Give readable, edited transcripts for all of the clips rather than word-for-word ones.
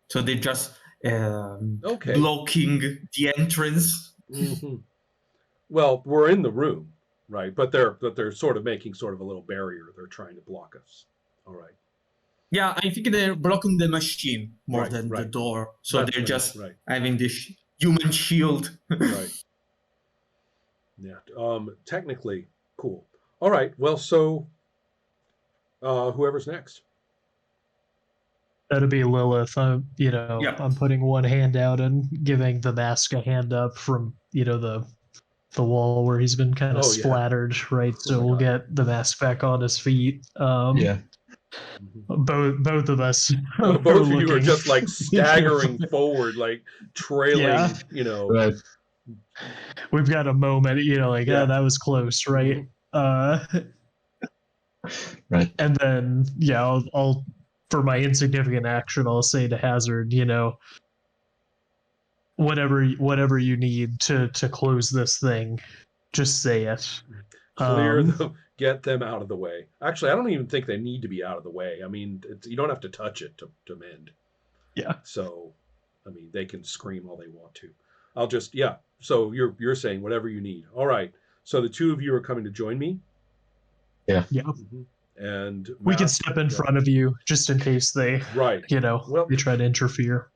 So they're just Okay. blocking the entrance. Mm-hmm. Well, we're in the room, right? But they're sort of making sort of a little barrier. They're trying to block us. All right. Yeah, I think they're blocking the machine more than the door. So That's they're right, just right. having this human shield. Right. Yeah. Technically, cool. All right. Well, so whoever's next. That'd be Lilith. I'm Yeah. putting one hand out and giving the mask a hand up from, the wall where he's been kind of splattered, right? So we'll get the mask back on his feet. Both of us. Both of you are just like staggering forward, like trailing, Right. We've got a moment, that was close, right? Right. And then, I'll for my insignificant action, I'll say to Hazard, whatever you need to close this thing, just say it. Clear them, get them out of the way. Actually, I don't even think they need to be out of the way. I mean, you don't have to touch it to mend. Yeah. So, I mean, they can scream all they want to. I'll just, So you're saying whatever you need. All right. So the two of you are coming to join me. Yeah. Mm-hmm. And we can step in front of you just in case they, they try to interfere.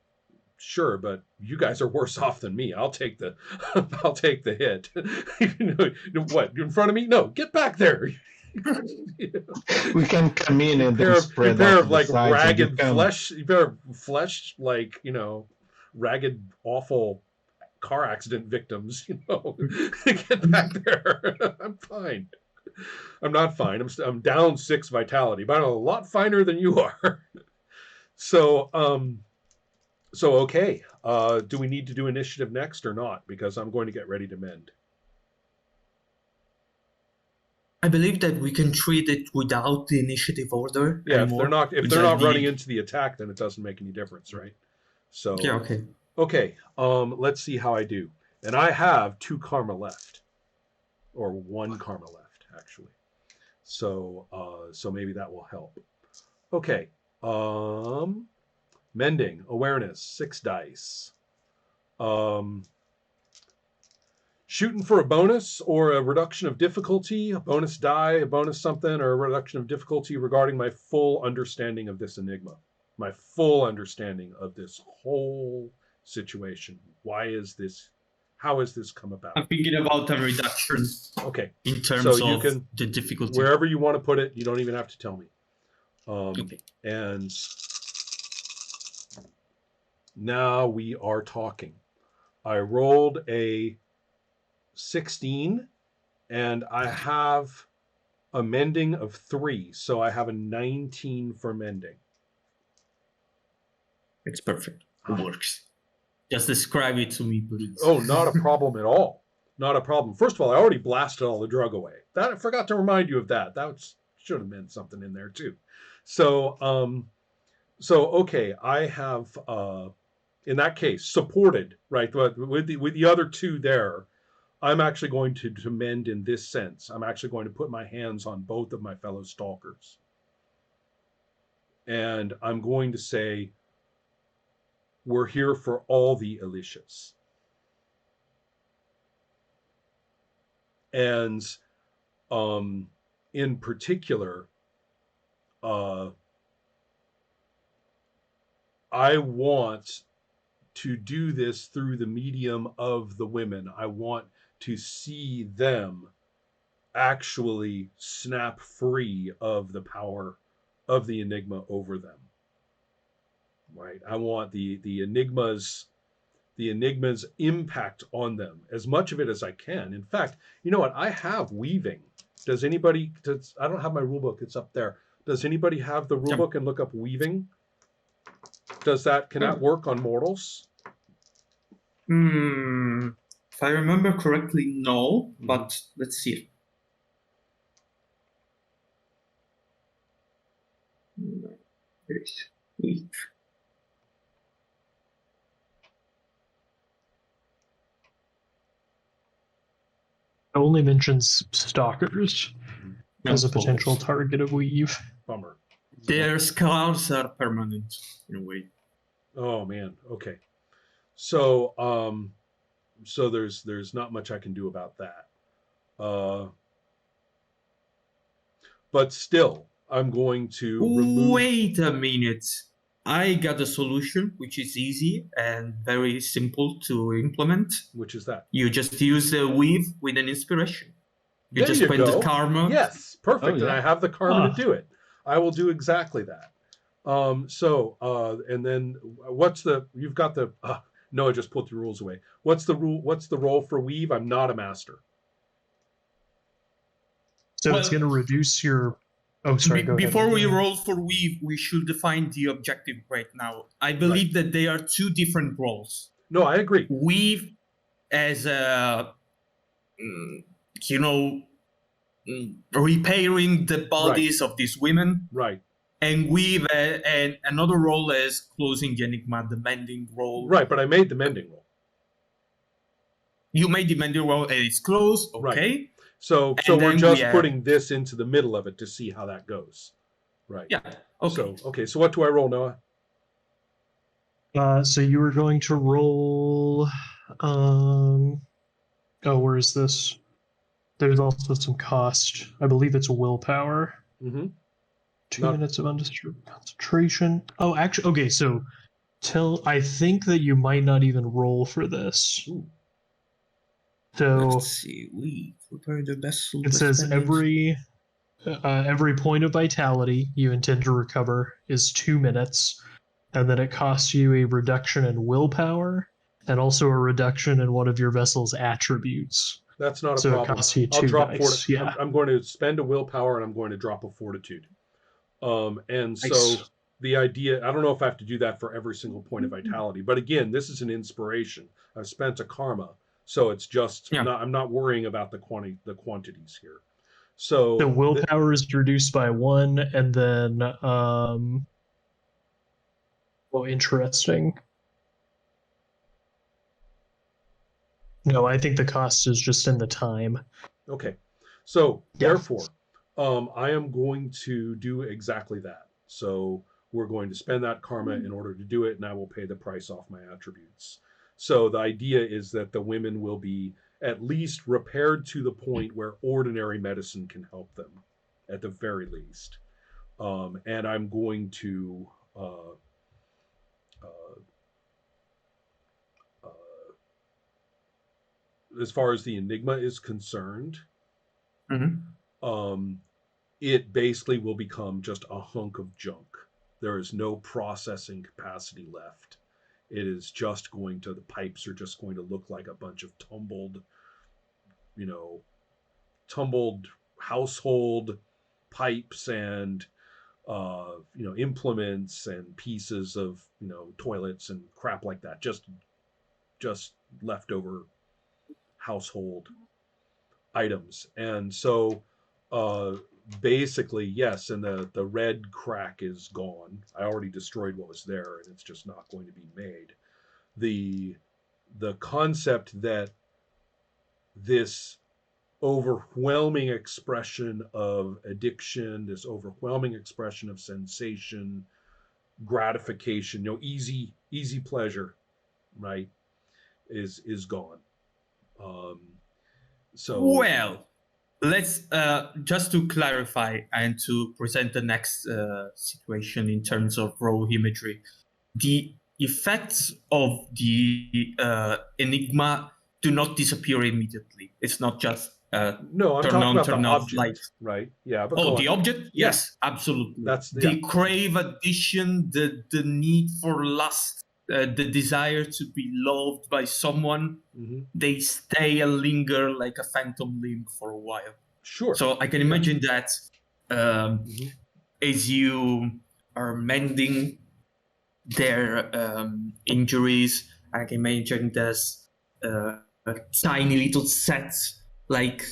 Sure, but you guys are worse off than me. I'll take the hit. What, in front of me? No, get back there. We can come in and spread pair of like ragged flesh, like ragged, awful car accident victims. Get back there. I'm fine. I'm not fine. I'm down 6 vitality, but I'm a lot finer than you are. So okay. Do we need to do initiative next or not? Because I'm going to get ready to mend. I believe that we can treat it without the initiative order. Yeah, anymore, if they're not running into the attack, then it doesn't make any difference, right? So yeah, okay. Okay. Let's see how I do. And I have 2 karma left, or 1 karma left, actually. So maybe that will help. Okay. Mending, awareness, 6 dice. Shooting for a bonus or a reduction of difficulty, a bonus die, a bonus something, or a reduction of difficulty regarding my full understanding of this enigma. My full understanding of this whole situation. How has this come about? I'm thinking about a reduction. Okay. In terms so of you can, the difficulty. Wherever you want to put it, you don't even have to tell me. Okay. And now we are talking. I rolled a 16 and I have a mending of 3. So I have a 19 for mending. It's perfect. It works. Just describe it to me, please. Oh, not a problem at all. Not a problem. First of all, I already blasted all the drug away. That I forgot to remind you of that. That should have meant something in there too. So okay, I have in that case supported, right, with the other 2 there. I'm actually going to mend in this sense. I'm actually going to put my hands on both of my fellow stalkers. And I'm going to say, we're here for all the Alicias. And in particular, I want to do this through the medium of the women. I want to see them actually snap free of the power of the enigma over them. Right? I want the enigma's impact on them, as much of it as I can. In fact, you know what? I have weaving. I don't have my rule book. It's up there. Does anybody have the rule book and look up weaving? Can that work on mortals? If I remember correctly, no, but let's see. Weave. It only mentions stalkers as a potential target of weave. Bummer. Their scars are permanent in a way. Oh man. Okay. So so there's not much I can do about that. But still, I'm going to remove. Wait a minute. I got a solution which is easy and very simple to implement. Which is that? You just use a weave with an inspiration. You There just you spend the go. karma. Yes, perfect. Oh, And I yeah. have the karma to Ah. do it. I will do exactly that. And then what's the? You've got the. No, I just put the rules away. What's the rule? What's the role for weave? I'm not a master. So it's Well, going to reduce your. Oh, sorry. Go before ahead. we roll for weave, we should define the objective right now. I believe that they are two different roles. No, I agree. Weave as a, you know, repairing the bodies of these women, Right. and weave and another role as closing the enigma, the mending role. Right. But I made the mending roll. You made the mending role and it's closed. Okay. Right. So And we're then just we putting this into the middle of it to see how that goes. Right. Yeah. Okay. So what do I roll, Noah? So you were going to roll. Oh, where is this? There's also some cost. I believe it's willpower. Mm-hmm. 2 minutes of undisturbed concentration. Oh, actually, okay. So, I think that you might not even roll for this. Ooh. So Let's see. We prepare the vessel. it says every point of vitality you intend to recover is 2 minutes, and then it costs you a reduction in willpower and also a reduction in one of your vessel's attributes. That's not a So problem. it costs you I'll 2 drop dice. Yeah. I'm going to spend a willpower and I'm going to drop a fortitude. And so Nice. the idea, I don't know if I have to do that for every single point of vitality, but again, this is an inspiration. I've spent a karma, so it's just I'm not worrying about the quantities here. So the willpower is reduced by 1, and then interesting. No, I think the cost is just in the time. Okay. So Yeah. therefore, I am going to do exactly that. So we're going to spend that karma in order to do it, and I will pay the price off my attributes. So the idea is that the women will be at least repaired to the point where ordinary medicine can help them, at the very least. And I'm going to as far as the enigma is concerned, it basically will become just a hunk of junk. There is no processing capacity left. It is just the pipes are just going to look like a bunch of tumbled household pipes and, implements and pieces of, toilets and crap like that. Just leftover household items. And so, basically, yes, and the red crack is gone. I already destroyed what was there, and it's just not going to be made. The concept that this overwhelming expression of addiction, this overwhelming expression of sensation, gratification, easy pleasure, right, is gone. Well, let's just to clarify and to present the next situation in terms of raw imagery. The effects of the enigma do not disappear immediately. It's not just no, I'm turn talking on, about turn the off object, lights. right? Yeah. But Oh, the object? Yes, absolutely. That's the crave addiction, the need for lust, the desire to be loved by someone. Mm-hmm. They stay and linger like a phantom limb for a while. Sure. So I can imagine that as you are mending their injuries, I can imagine there's tiny little sets like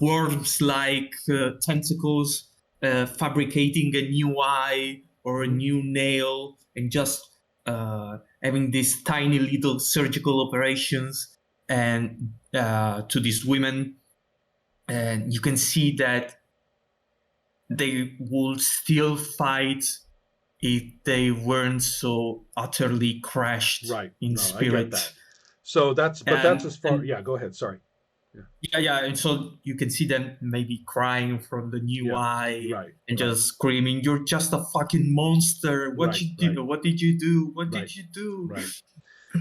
worms-like tentacles fabricating a new eye or a new nail, and just having these tiny little surgical operations and to these women. And you can see that they will still fight if they weren't so utterly crashed Right. in No, I spirit. get that. So that's as far. And Yeah, go ahead. Sorry. yeah, and so you can see them maybe crying from the new Yeah, eye right, and right. just screaming, "You're just a fucking monster! What Right, you do? right. What did you do? What Right, did you do?" right.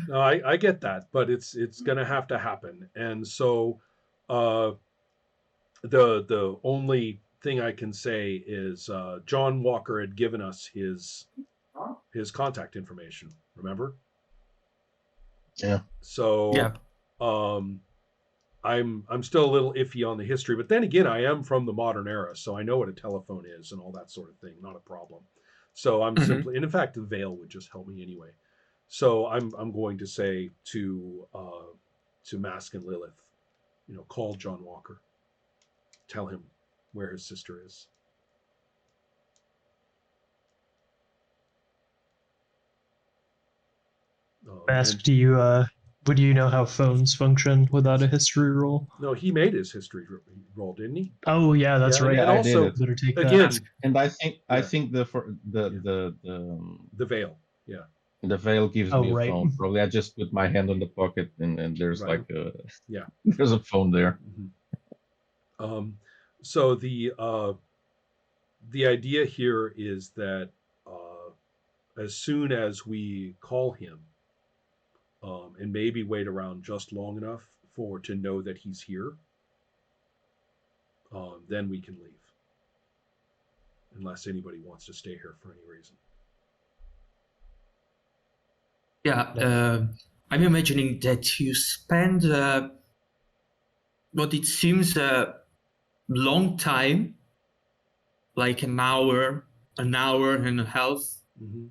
No, I get that, but it's gonna have to happen. And so uh the only thing I can say is John Walker had given us his contact information, remember? Yeah. So Yeah, um I'm still a little iffy on the history, but then again, I am from the modern era, so I know what a telephone is and all that sort of thing. Not a problem. So I'm Mhm. simply, and in fact, the veil would just help me anyway. So I'm going to say to Mask and Lilith, call John Walker, tell him where his sister is. Ask, And do you would you know how phones function without a history roll? no, he made his history roll, didn't he? Oh yeah, that's Yeah, right. and Yeah, I did also it. Better take that. again, And I Yeah. think the for Yeah. the the veil. Yeah, the veil gives Oh me a right. phone. Probably I just put my hand on the pocket and there's right. like a Yeah. there's a phone there. Mhm. So the idea here is that as soon as we call him, and maybe wait around just long enough to know that he's here, then we can leave, unless anybody wants to stay here for any reason. yeah. I'm imagining that you spend what it seems a long time, like an hour and a half, Mm-hmm.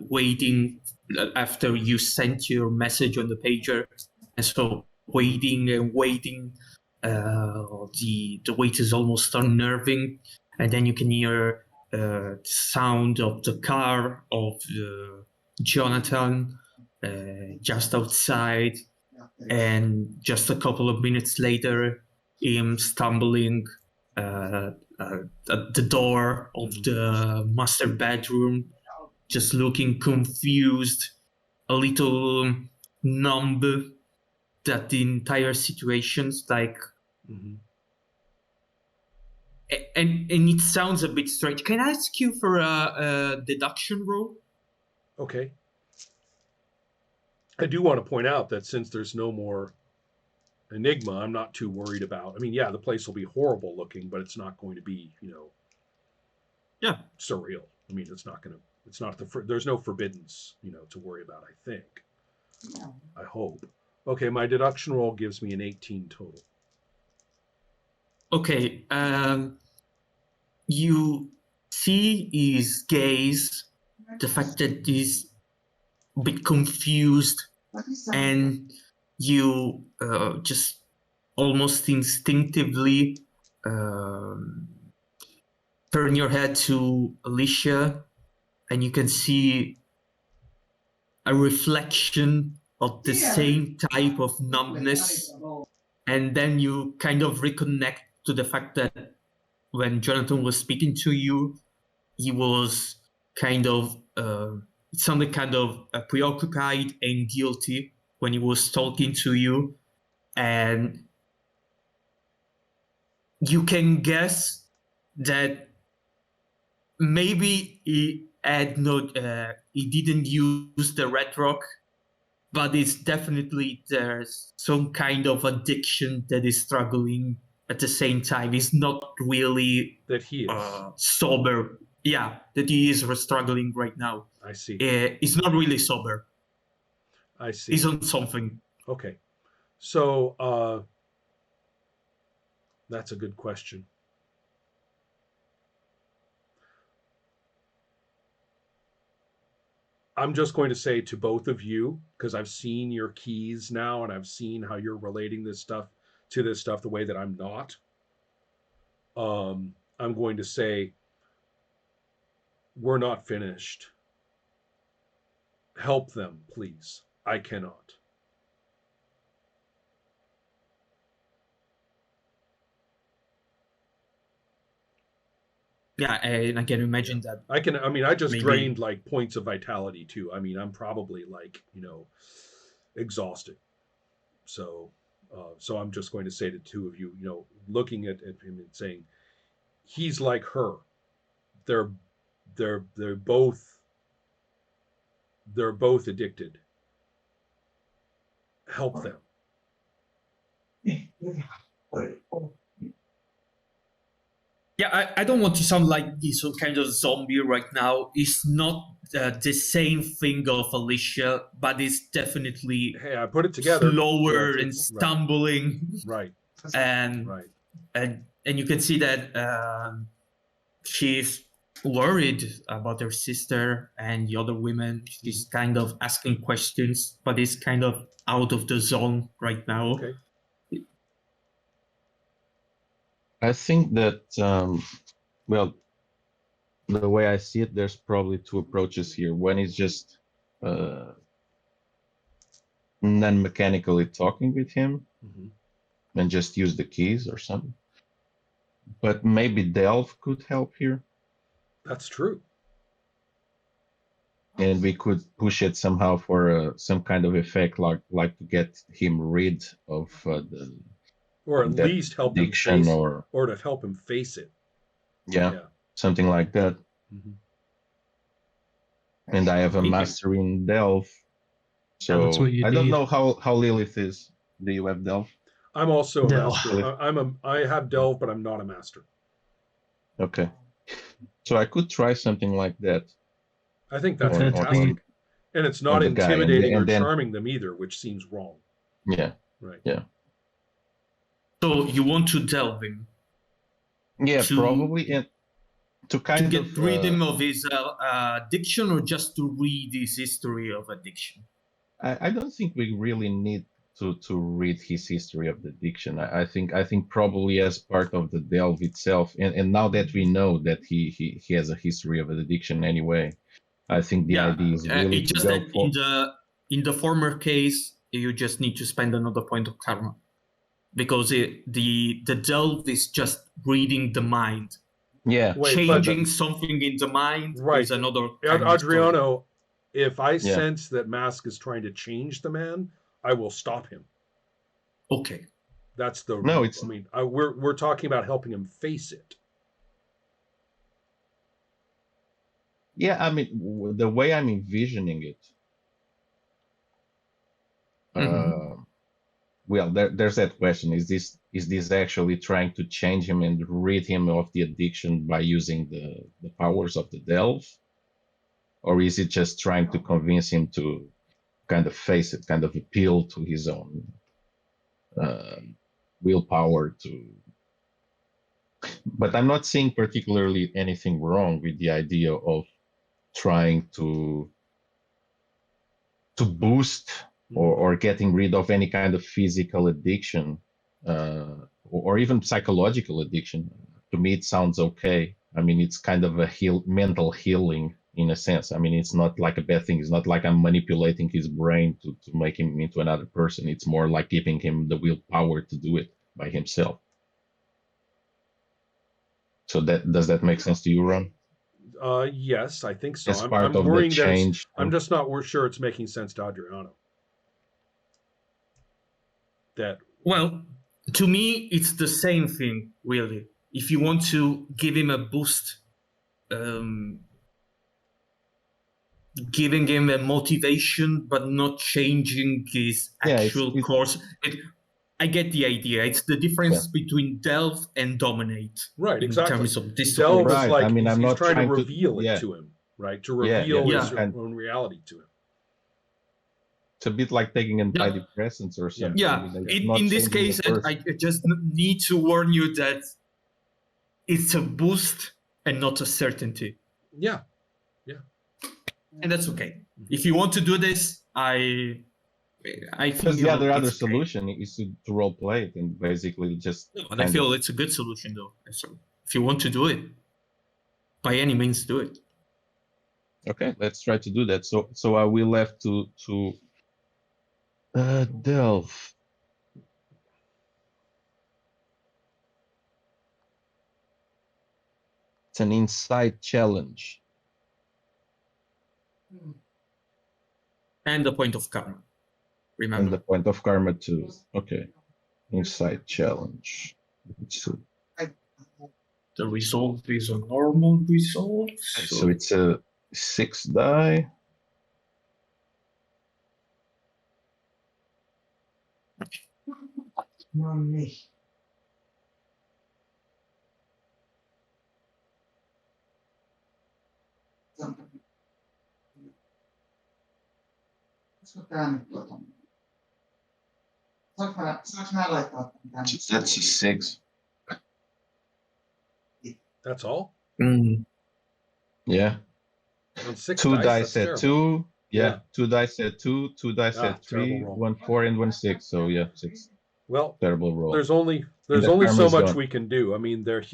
waiting after you sent your message on the pager, and so waiting and waiting. The wait is almost unnerving, and then you can hear the sound of the car of Jonathan just outside, and just a couple of minutes later, him stumbling uh, at the door of the master bedroom, just looking confused, a little numb, that the entire situation's like, Mm-hmm. and it sounds a bit strange. Can I ask you for a deduction roll? Okay. I do want to point out that since there's no more enigma, I'm not too worried about. I mean, yeah, the place will be horrible looking, but it's not going to be, Yeah. surreal. I mean, it's not going to. It's not there's no forbiddance, to worry about. I think. I hope. Okay, my deduction roll gives me an 18 total. Okay. You see his gaze, the fact that he's a bit confused, and you just almost instinctively um, turn your head to Alicia, and you can see a reflection of the same type of numbness. And then you kind of reconnect to the fact that when Jonathan was speaking to you, he was kind of, it sounded kind of preoccupied and guilty when he was talking to you. And you can guess that maybe he didn't use the red rock, but it's definitely there's some kind of addiction that is struggling at the same time. He's not really That he is. sober. Yeah, that he is struggling right now. I see. He's not really sober. I see. He's on something. Okay. So that's a good question. I'm just going to say to both of you, because I've seen your keys now and I've seen how you're relating this stuff to this stuff the way that I'm not. I'm going to say, we're not finished. Help them, please. I cannot. Yeah, and I can imagine that. I just Maybe. drained like points of vitality too. I mean, I'm probably like, exhausted. So, so I'm just going to say to the two of you, looking at him and saying, he's like her. They're they're both addicted. Help them. Yeah, I don't want to sound like some kind of zombie right now. It's not the same thing of Alicia, but it's definitely Hey, I put it together. slower Yeah, and stumbling. Right. And Right. and you can see that she's worried about her sister and the other women. She's kind of asking questions, but it's kind of out of the zone right now. Okay. I think that, well, the way I see it, there's probably two approaches here. One is just non-mechanically talking with him and just use the keys or something. But maybe Delve could help here. That's true. And we could push it somehow for some kind of effect, like to get him rid of the, or at least help him addiction, face, or to help him face it. yeah, something like that. Mhm. And I have a master in Delve, so Yeah, that's what you I don't need. know how Lilith is. Do you have Delve? I'm also a No. master. I have Delve, but I'm not a master. Okay, so I could try something like that. I think that's Okay. fantastic. And it's not the guy, intimidating and or then- charming them either, which seems wrong. Yeah, Right. yeah, So you want to delve him yeah, To- probably, and to kind to get of rid him of his addiction, or just to read his history of addiction? I don't think we really need to read his history of the addiction. I think probably as part of the Delve itself, and now that we know that he has a history of an addiction anyway, I think the idea is really it's to just go that for. in the former case, you just need to spend another point of karma, because the delve is just reading the mind. Yeah, Changing something in the mind is another kind of story. Adriano, if I sense that Mask is trying to change the man, I will stop him. Okay. That's the No, it's. I mean, we're talking about helping him face it. Yeah, I mean, the way I'm envisioning it. Well, there's that question: is this actually trying to change him and rid him of the addiction by using the powers of the Delve, or is it just trying to convince him to kind of face it, kind of appeal to his own willpower to? But I'm not seeing particularly anything wrong with the idea of trying to boost or getting rid of any kind of physical addiction, or even psychological addiction. To me, it sounds okay. I mean, it's kind of a mental healing in a sense. I mean, it's not like a bad thing. It's not like I'm manipulating his brain to make him into another person. It's more like giving him the willpower to do it by himself. So does that make sense to you, Ron? Yes, I think so. As part I'm of the worrying change. I'm just not sure it's making sense to Adriano. Well, to me, it's the same thing, really. If you want to give him a boost, giving him a motivation, but not changing his actual course. I get the idea. It's the difference between Delve and Dominate. Right, in terms of Delve discipline. is like, I mean, he's trying to reveal it to him, right? To reveal his own reality to him. It's a bit like taking antidepressants or something. Yeah, I mean, in this case, I just need to warn you that it's a boost and not a certainty. Yeah. And that's okay. If you want to do this, I think because the other solution is to role play it and basically just. No, and I feel it's a good solution, though. So if you want to do it, by any means, do it. Okay, let's try to do that. So I will have to Delve. It's an insight challenge. And the point of karma. And Remember. the point of karma too. Okay. Insight challenge. Let's see. The result is a normal result. So it's a 6 die. That's a 6. That's all? Mm. Yeah. On 6 2 dice, dice that's at terrible. 2. Yeah. Yeah. 2 dice at 2. 2 dice Ah, at 3. terrible roll. 1 4 and 1 6. So yeah, 6. Well, Terrible roll. there's only the so karma's much gone. we can do. I mean, the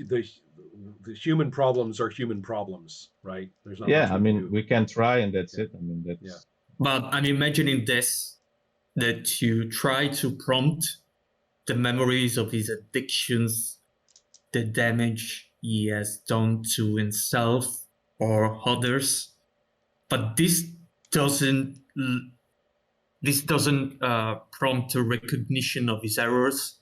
human problems are human problems, right? There's not Yeah, much I we mean, can do. we can try and that's it. I mean, that's. Yeah. But I'm imagining this, that you try to prompt the memories of his addictions, the damage he has done to himself or others. But this doesn't prompt a recognition of his errors.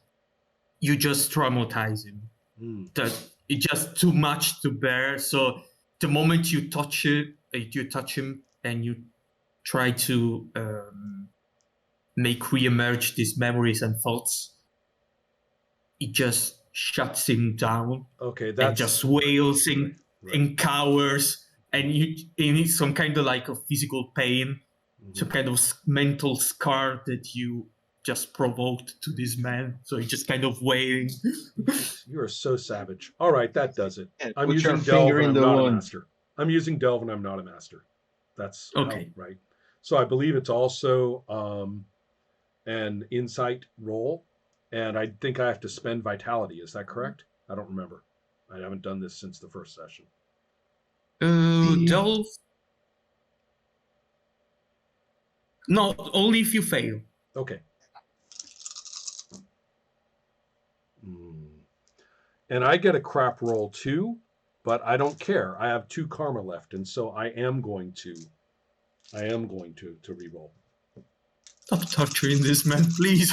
You just traumatize him. That it's just too much to bear. So the moment you touch him and you try to make re-emerge these memories and thoughts, it just shuts him down. Okay, And that's just wails right. and cowers, and you need some kind of like a physical pain, some kind of mental scar that you just provoked to this man. So he's just kind of wailing. You are so savage. All right, that does it. I'm Put your using Delve finger and in I'm the not a wound. master. I'm using Delve and I'm not a master. That's Okay. right. So I believe it's also an insight roll, and I think I have to spend vitality. Is that correct? I don't remember. I haven't done this since the first session. Delve. No, only if you fail. Okay. And I get a crap roll too, but I don't care. I have 2 karma left, and so I am going to re-roll. Stop torturing this man, please.